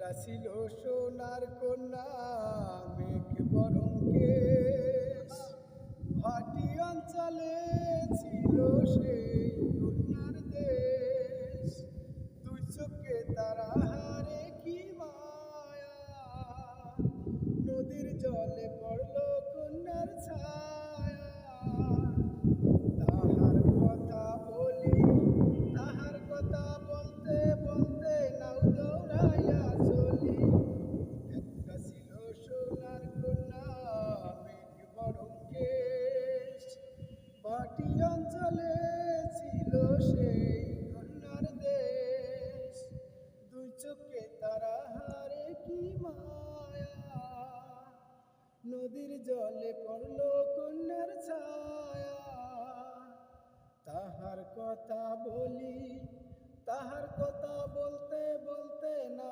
একটা ছিল সোনার কন্যা মেঘ বরং কেশ, ভাটি অঞ্চলে ছিল সেই কন্যার দেশ। দুই চোখে তারা হারে কি মায়া, নদীর জলে পড়ল কন্যার ছায়া। তাহার কথা বলি, তাহার কথা বলতে বলতে নাও দৌড়াইয়া চলি। একটা ছিল সোনার কন্যা মেঘ বরং কেশ, ভাটি অঞ্চলে ছিল সেই কন্যার দেশ। দুই চোখে তারা হারে কি মায়া, নদীর জলে পড়ল কন্যার ছায়া। তাহার কথা বলি, তাহার কথা বলতে বলতে না